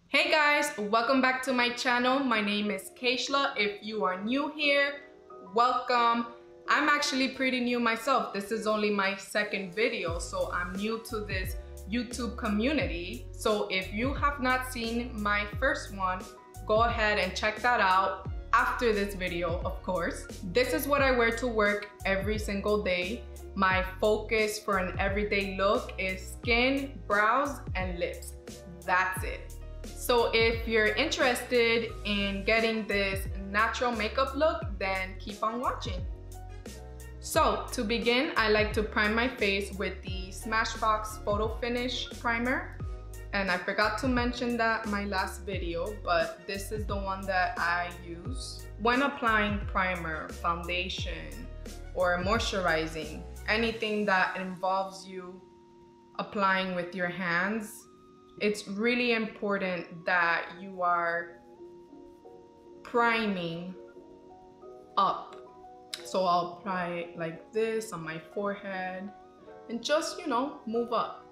Hey guys, welcome back to my channel. My name is 𝕊𝕆𝕃𝕆𝕀𝕇. If you are new here, welcome. I'm actually pretty new myself. This is only my second video, so I'm new to this YouTube community. So if you have not seen my first one, go ahead and check that out after this video, of course. This is what I wear to work every single day. My focus for an everyday look is skin, brows, and lips. That's it. So if you're interested in getting this natural makeup look, then keep on watching. So to begin, I like to prime my face with the SMASHBOX Photo Finish Primer. And I forgot to mention that in my last video, but this is the one that I use. When applying primer, foundation, or moisturizing, anything that involves you applying with your hands, it's really important that you are priming up. So I'll apply it like this on my forehead and just, move up.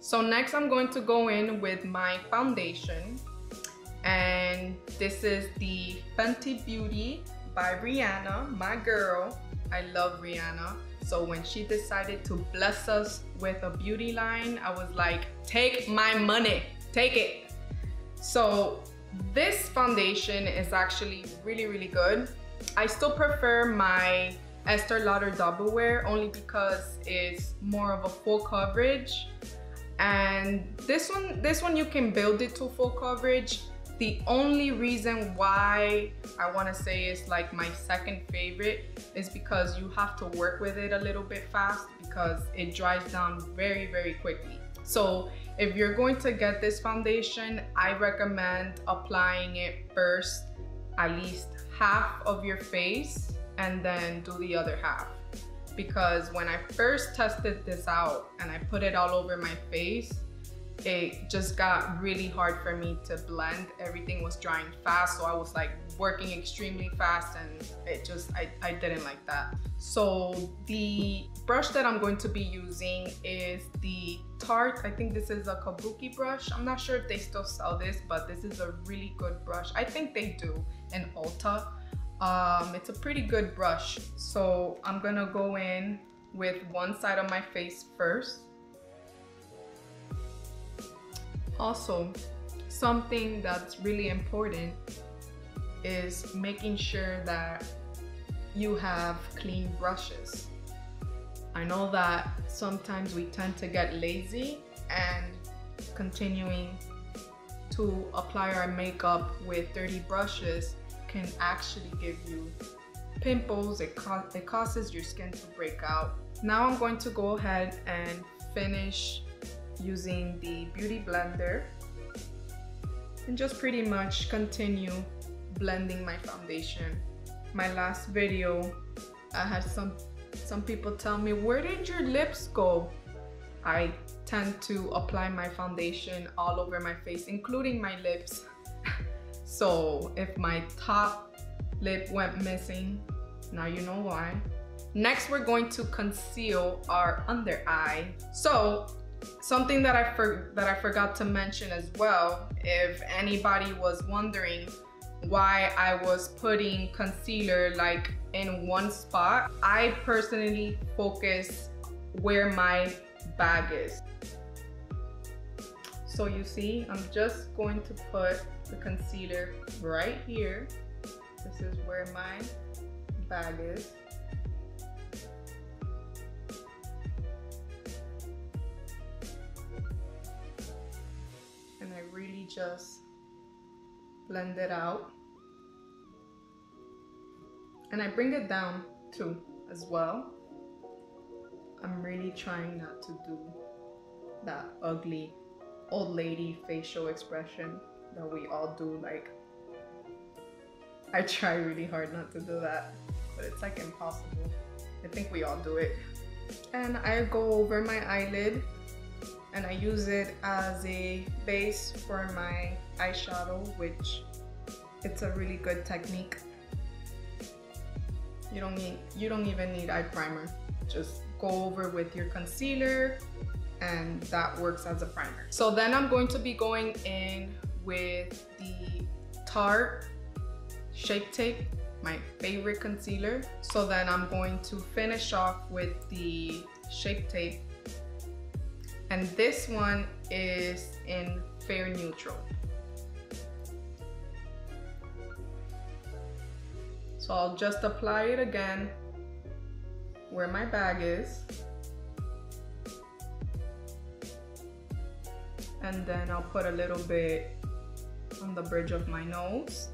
So next I'm going to go in with my foundation, and this is the Fenty Beauty by Rihanna, my girl. I love Rihanna. So when she decided to bless us with a beauty line, I was like, take my money, take it. So this foundation is actually really, really good. I still prefer my Estée Lauder Double Wear only because it's more of a full coverage. And this one you can build it to full coverage. The only reason why I want to say it's like my second favorite is because you have to work with it a little bit fast because it dries down very, very quickly. So if you're going to get this foundation, I recommend applying it first, at least half of your face, and then do the other half. Because when I first tested this out and I put it all over my face, it just got really hard for me to blend. Everything was drying fast, so I was like working extremely fast, and I didn't like that. So the brush that I'm going to be using is the Tarte. I think this is a kabuki brush. I'm not sure if they still sell this, but this is a really good brush. I think they do in Ulta. It's a pretty good brush. So I'm gonna go in with one side of my face first. Also, something that's really important is making sure that you have clean brushes. I know that sometimes we tend to get lazy and continuing to apply our makeup with dirty brushes can actually give you pimples. It causes your skin to break out. Now I'm going to go ahead and finish using the beauty blender and just pretty much continue blending my foundation. My last video, I had some people tell me, where did your lips go? I tend to apply my foundation all over my face, including my lips. So if my top lip went missing, now you know why. Next, we're going to conceal our under eye. So something that I forgot to mention as well, if anybody was wondering why I was putting concealer like in one spot, I personally focus where my bag is. So you see, I'm just going to put the concealer right here. This is where my bag is. And I really just blend it out. And I bring it down too as well. I'm really trying not to do that ugly old lady facial expression that we all do. Like, I try really hard not to do that, but it's like impossible. I think we all do it. And I go over my eyelid and I use it as a base for my eyeshadow, which it's a really good technique. You don't even need eye primer. Just go over with your concealer and that works as a primer. So then I'm going to be going in with the Tarte Shape Tape, my favorite concealer. So then I'm going to finish off with the Shape Tape, and this one is in Fair Neutral. So I'll just apply it again where my bag is, and then I'll put a little bit on the bridge of my nose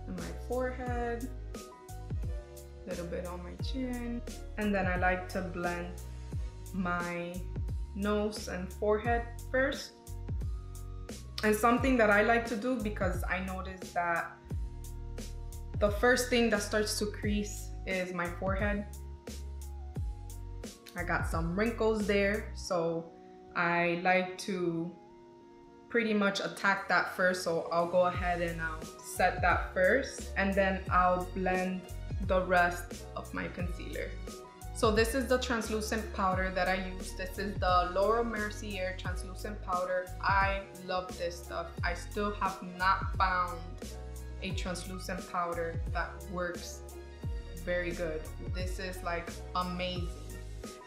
and my forehead, a little bit on my chin, and then I like to blend my nose and forehead first. And something that I like to do, because I noticed that the first thing that starts to crease is my forehead. I got some wrinkles there, so I like to pretty much attack that first. So I'll go ahead and I'll set that first, and then I'll blend the rest of my concealer. So this is the translucent powder that I use. This is the Laura Mercier translucent powder. I love this stuff. I still have not found a translucent powder that works very good. This is like amazing,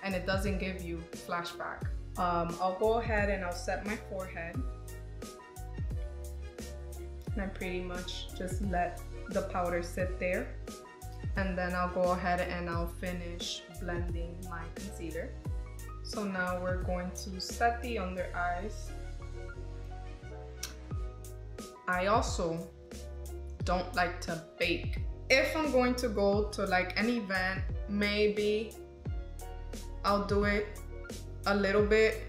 and it doesn't give you flashback. I'll go ahead and I'll set my forehead, and I pretty much just let the powder sit there, and then I'll go ahead and I'll finish blending my concealer. So now we're going to set the under eyes. I also don't like to bake. If I'm going to go to like an event, maybe I'll do it a little bit,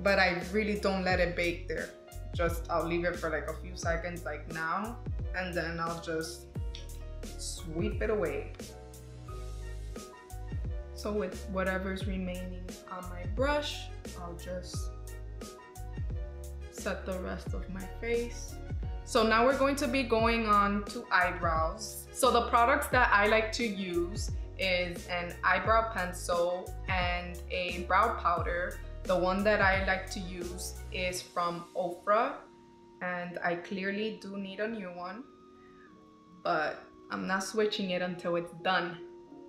but I really don't let it bake there. I'll leave it for like a few seconds like now, and then I'll just sweep it away. So with whatever's remaining on my brush, I'll just set the rest of my face. So now we're going to be going on to eyebrows. So the products that I like to use is an eyebrow pencil and a brow powder. The one that I like to use is from OFRA, and I clearly do need a new one, but I'm not switching it until it's done.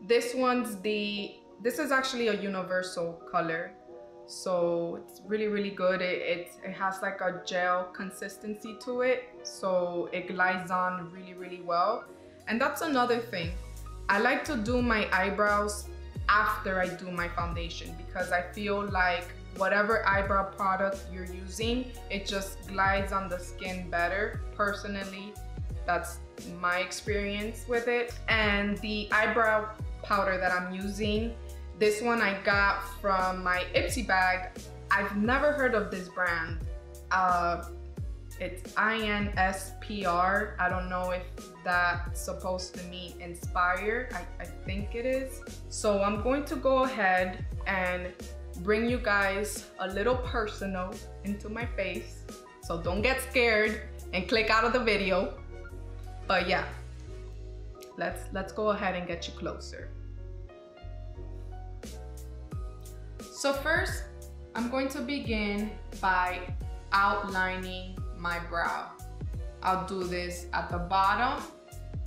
This is actually a universal color, so it's really good. It has like a gel consistency to it, so it glides on really well. And that's another thing. I like to do my eyebrows after I do my foundation, because I feel like whatever eyebrow product you're using, it just glides on the skin better. Personally, that's my experience with it. And the eyebrow powder that I'm using, this one I got from my Ipsy bag. I've never heard of this brand. It's INSPR. I don't know if that's supposed to mean inspire. I think it is. So I'm going to go ahead and bring you guys a little personal into my face. So don't get scared and click out of the video. But yeah, let's go ahead and get you closer. So first, I'm going to begin by outlining my brow. I'll do this at the bottom,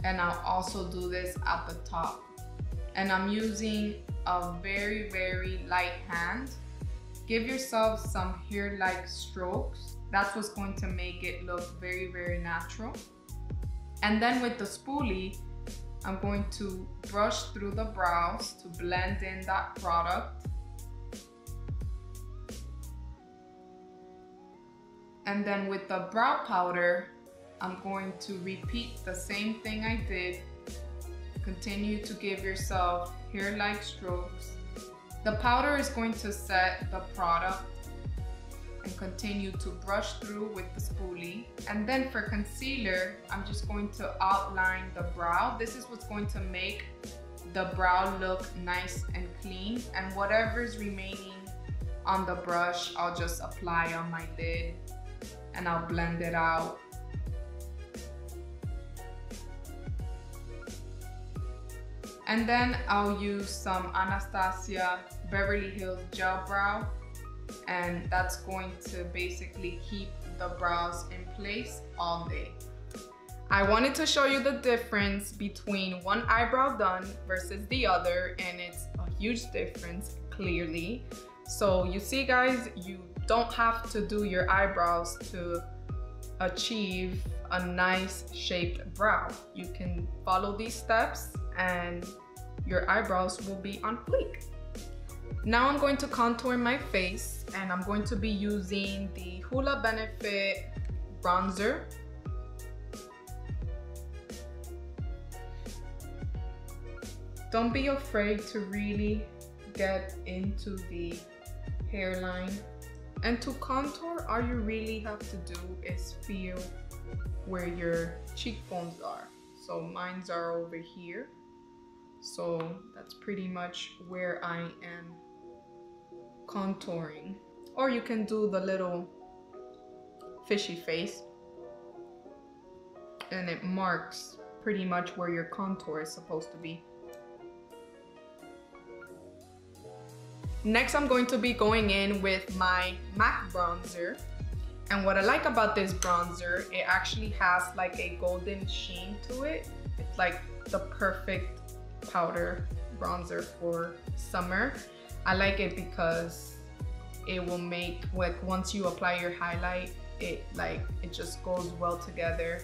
and I'll also do this at the top. And I'm using a very light hand. Give yourself some hair-like strokes. That's what's going to make it look very natural. And then with the spoolie, I'm going to brush through the brows to blend in that product. And then with the brow powder, I'm going to repeat the same thing I did. Continue to give yourself hair-like strokes. The powder is going to set the product, and continue to brush through with the spoolie. And then for concealer, I'm just going to outline the brow. This is what's going to make the brow look nice and clean. And whatever's remaining on the brush, I'll just apply on my lid and I'll blend it out. And then I'll use some Anastasia Beverly Hills Gel Brow, and that's going to basically keep the brows in place all day. I wanted to show you the difference between one eyebrow done versus the other, and it's a huge difference, clearly. So you see guys, you don't have to do your eyebrows to achieve a nice shaped brow. You can follow these steps and your eyebrows will be on fleek. Now I'm going to contour my face, and I'm going to be using the Hoola Benefit bronzer. Don't be afraid to really get into the hairline. And to contour, all you really have to do is feel where your cheekbones are. So mine's are over here. So that's pretty much where I am contouring. Or you can do the little fishy face, and it marks pretty much where your contour is supposed to be. Next, I'm going to be going in with my MAC bronzer. And what I like about this bronzer, it actually has like a golden sheen to it. It's like the perfect powder bronzer for summer. I like it because it will make, like, once you apply your highlight, it just goes well together.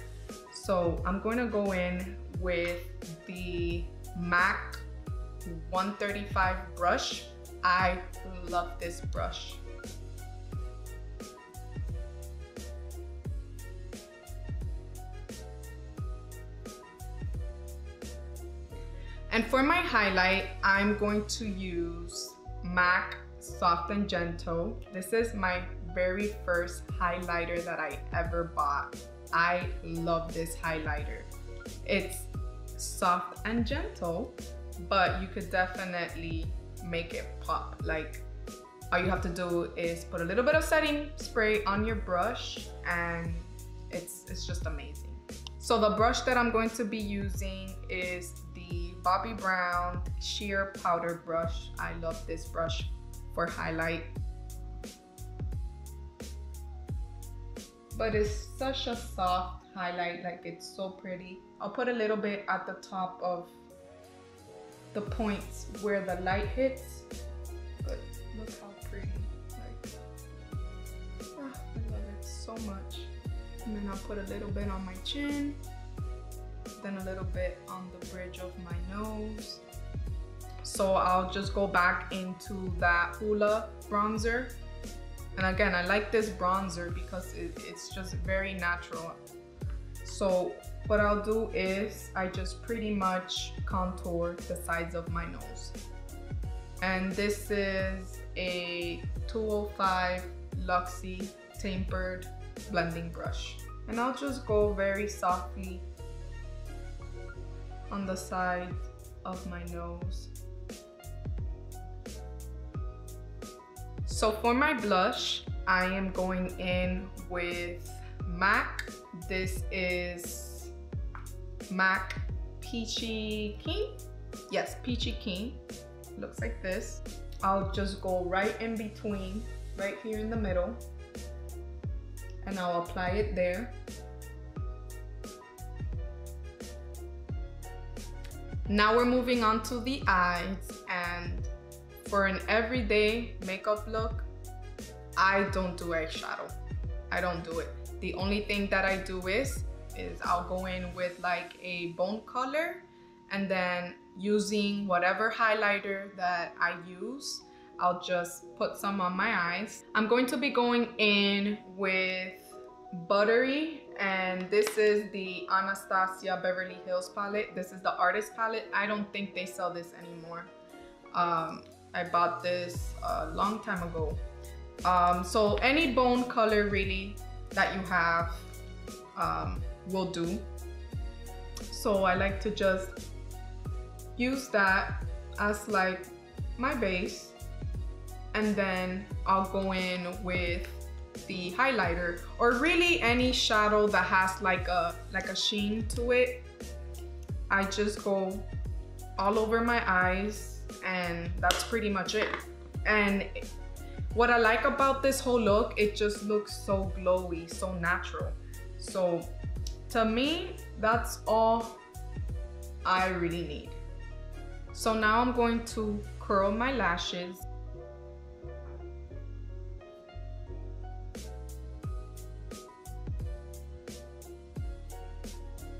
So I'm going to go in with the MAC 135 brush. I love this brush. And for my highlight, I'm going to use MAC Soft and Gentle. This is my very first highlighter that I ever bought. I love this highlighter. It's soft and gentle, but you could definitely make it pop. Like, all you have to do is put a little bit of setting spray on your brush, and it's just amazing. So the brush that I'm going to be using is the Bobbi Brown Sheer Powder Brush. I love this brush for highlight. But it's such a soft highlight, like it's so pretty. I'll put a little bit at the top of the points where the light hits, but look how pretty. Like, I love it so much. And then I'll put a little bit on my chin, then a little bit on the bridge of my nose. So I'll just go back into that Hoola bronzer. And again, I like this bronzer because it's just very natural. So what I'll do is I just pretty much contour the sides of my nose. And this is a 205 Luxie Tapered blending brush. And I'll just go very softly on the side of my nose. So for my blush, I am going in with MAC. This is MAC Peachykeen. Yes, Peachykeen. Looks like this. I'll just go right in between, right here in the middle, and I'll apply it there. Now we're moving on to the eyes, and for an everyday makeup look, I don't do eyeshadow. I don't do it. The only thing that I do is I'll go in with like a bone color, and then using whatever highlighter that I use, I'll just put some on my eyes. I'm going to be going in with Buttery, and this is the Anastasia Beverly Hills palette. This is the artist palette. I don't think they sell this anymore. I bought this a long time ago. So any bone color really that you have will do. So I like to just use that as like my base, and then I'll go in with the highlighter, or really any shadow that has like a sheen to it. I just go all over my eyes, and that's pretty much it. And what I like about this whole look, it just looks so glowy, so natural. So to me, that's all I really need. So now I'm going to curl my lashes.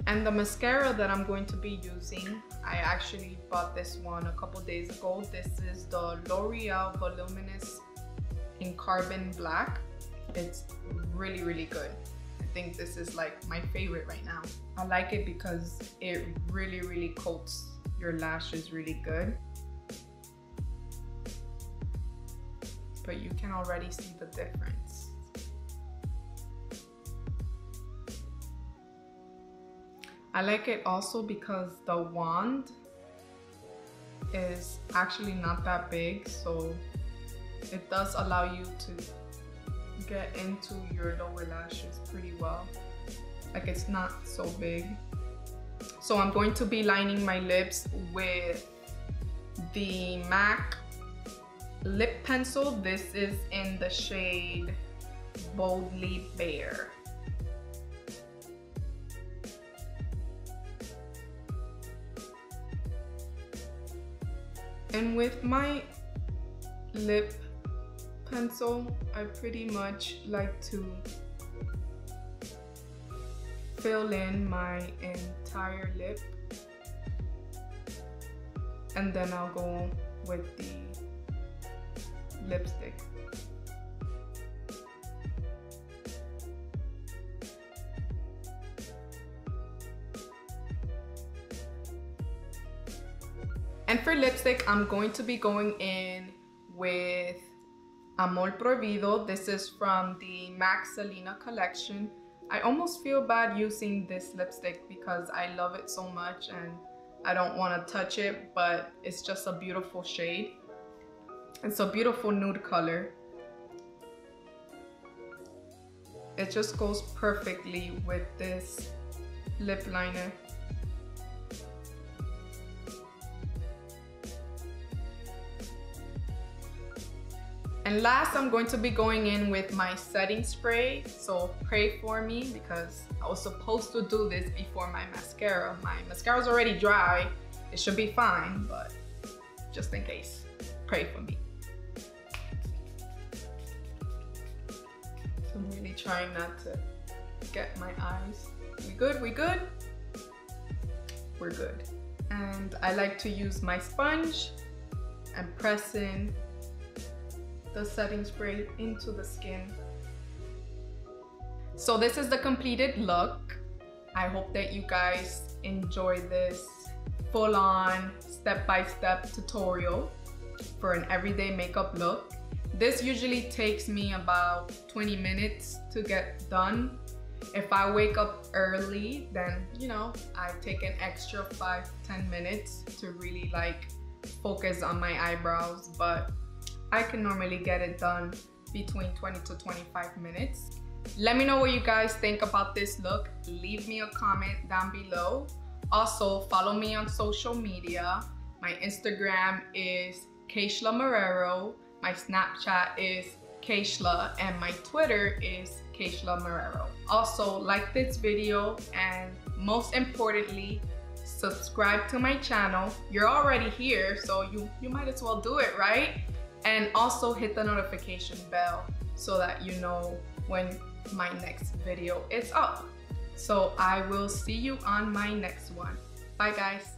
And the mascara that I'm going to be using, I actually bought this one a couple days ago. This is the L'Oreal Voluminous in Carbon Black. It's really, really good. I think this is like my favorite right now. I like it because it really, really coats your lashes really good. But you can already see the difference. I like it also because the wand is actually not that big, so it does allow you to get into your lower lashes pretty well. Like, it's not so big. So I'm going to be lining my lips with the MAC lip pencil. This is in the shade Boldly Bare. And with my lip pencil, I pretty much like to fill in my entire lip, and then I'll go with the lipstick. And for lipstick, I'm going to be going in with Amor Prohibido. This is from the M.A.C Selena collection. I almost feel bad using this lipstick because I love it so much and I don't want to touch it, but it's just a beautiful shade. It's a beautiful nude color. It just goes perfectly with this lip liner. And last, I'm going to be going in with my setting spray. So pray for me because I was supposed to do this before my mascara. My mascara is already dry. It should be fine, but just in case, pray for me. So I'm really trying not to get my eyes. We good? We good? We're good. And I like to use my sponge and press in the setting spray into the skin. So this is the completed look. I hope that you guys enjoy this full-on step-by-step tutorial for an everyday makeup look. This usually takes me about 20 minutes to get done. If I wake up early, then you know, I take an extra 5-10 minutes to really like focus on my eyebrows, but I can normally get it done between 20 to 25 minutes. Let me know what you guys think about this look. Leave me a comment down below. Also, follow me on social media. My Instagram is 𝕊𝕆𝕃𝕆𝕎. My Snapchat is 𝕊𝕆, and my Twitter is 𝕊𝕆𝕃𝕆𝕆𝕎. Also, like this video, and most importantly, subscribe to my channel. You're already here, so you might as well do it, right? And also hit the notification bell so that you know when my next video is up. So I will see you on my next one. Bye guys.